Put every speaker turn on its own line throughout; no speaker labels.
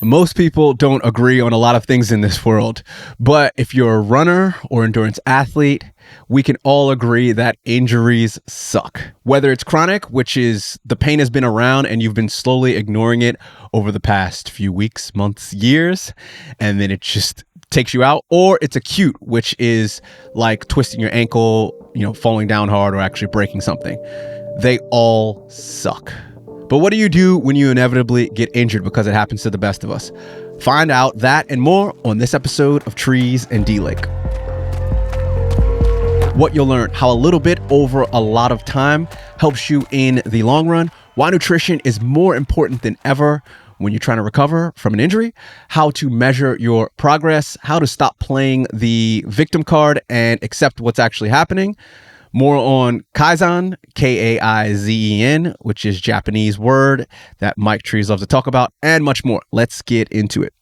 Most people don't agree on a lot of things in this world, but if you're a runner or endurance athlete, we can all agree that injuries suck. Whether it's chronic, which is the pain has been around and you've been slowly ignoring it over the past few weeks, months, years, and then it just takes you out, or it's acute, which is like twisting your ankle, falling down hard, or actually breaking something. They all suck. But what do you do when you inevitably get injured, because it happens to the best of us? Find out that and more on this episode of Trees and D-Lake. What you'll learn: how a little bit over a lot of time helps you in the long run, why nutrition is more important than ever when you're trying to recover from an injury, how to measure your progress, how to stop playing the victim card and accept what's actually happening. More on Kaizen, Kaizen, which is Japanese word that Mike Trees loves to talk about, and much more. Let's get into it.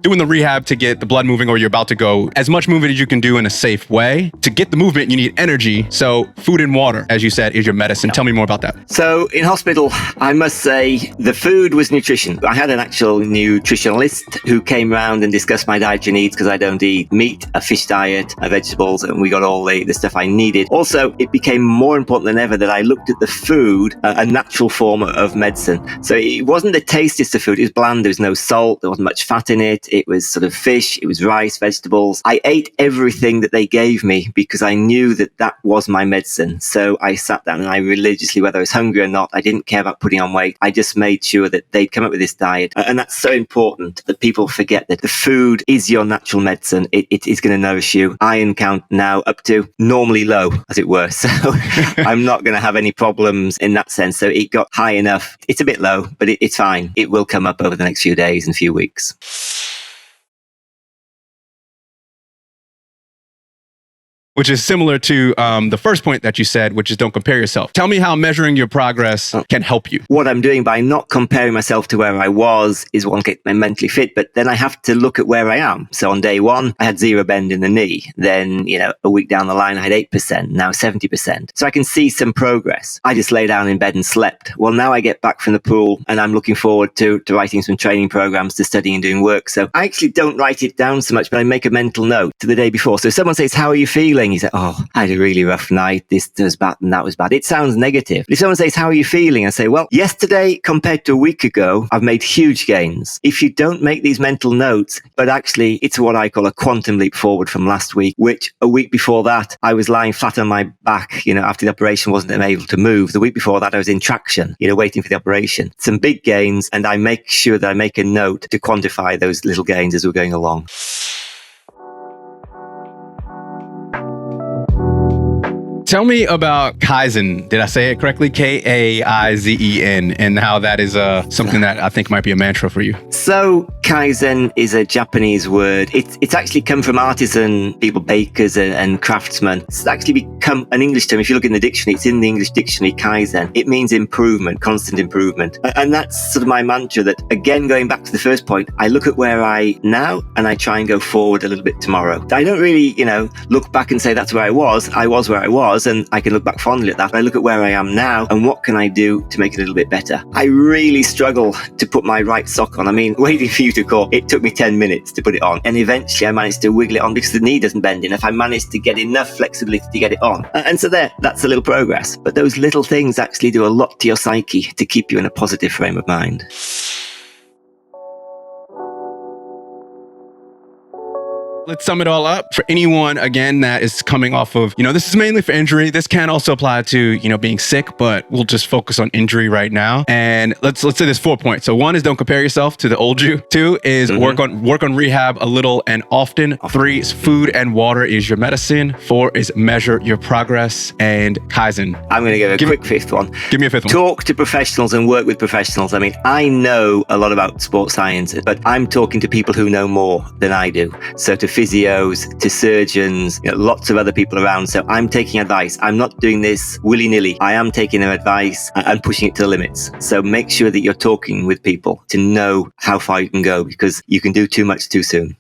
Doing the rehab to get the blood moving, or you're about to go, as much movement as you can do in a safe way. To get the movement, you need energy. So food and water, as you said, is your medicine. Tell me more about that.
So in hospital, I must say the food was nutrition. I had an actual nutritionalist who came around and discussed my dietary needs, because I don't eat meat, a fish diet, vegetables, and we got all the stuff I needed. Also, it became more important than ever that I looked at the food, a natural form of medicine. So it wasn't the tastiest of food. It was bland. There was no salt. There wasn't much fat in it. It was sort of fish, it was rice, vegetables. I ate everything that they gave me because I knew that that was my medicine. So I sat down and I religiously, whether I was hungry or not, I didn't care about putting on weight. I just made sure that they'd come up with this diet. And that's so important that people forget that the food is your natural medicine. It is going to nourish you. Iron count now up to normally low, as it were. So I'm not going to have any problems in that sense. So it got high enough. It's a bit low, but it's fine. It will come up over the next few days and few weeks.
Which is similar to the first point that you said, which is don't compare yourself. Tell me how measuring your progress can help you.
What I'm doing by not comparing myself to where I was is, one, get mentally fit, but then I have to look at where I am. So on day one, I had 0 bend in the knee. Then, a week down the line, I had 8%, now 70%. So I can see some progress. I just lay down in bed and slept. Well, now I get back from the pool and I'm looking forward to writing some training programs, to studying and doing work. So I actually don't write it down so much, but I make a mental note to the day before. So if someone says, how are you feeling? You say, oh, I had a really rough night. This was bad and that was bad. It sounds negative. But if someone says, how are you feeling? I say, well, yesterday compared to a week ago, I've made huge gains. If you don't make these mental notes, but actually it's what I call a quantum leap forward from last week, which a week before that, I was lying flat on my back, after the operation, wasn't able to move. The week before that, I was in traction, waiting for the operation. Some big gains, and I make sure that I make a note to quantify those little gains as we're going along.
Tell me about Kaizen. Did I say it correctly? Kaizen, and how that is something that I think might be a mantra for you.
So Kaizen is a Japanese word. It's actually come from artisan people, bakers and craftsmen. It's actually become an English term. If you look in the dictionary, it's in the English dictionary, Kaizen. It means improvement, constant improvement. And that's sort of my mantra, that, again, going back to the first point, I look at where I now and I try and go forward a little bit tomorrow. I don't really, look back and say that's where I was. I was where I was, and I can look back fondly at that. I look at where I am now and what can I do to make it a little bit better. I really struggle to put my right sock on. I mean, waiting for you to call, it took me 10 minutes to put it on. And eventually I managed to wiggle it on because the knee doesn't bend enough. I managed to get enough flexibility to get it on. And so that's a little progress. But those little things actually do a lot to your psyche to keep you in a positive frame of mind.
Let's sum it all up for anyone, again, that is coming off of, this is mainly for injury. This can also apply to, being sick, but we'll just focus on injury right now. And let's say there's 4 points. So 1 is don't compare yourself to the old you. 2 is work on rehab a little and often. 3 is food and water is your medicine. 4 is measure your progress. And Kaizen.
I'm going to give a quick fifth one.
Give me a fifth one.
Talk to professionals and work with professionals. I mean, I know a lot about sports science, but I'm talking to people who know more than I do. So to physios, to surgeons, lots of other people around. So I'm taking advice. I'm not doing this willy-nilly. I am taking their advice and pushing it to the limits. So make sure that you're talking with people to know how far you can go, because you can do too much too soon.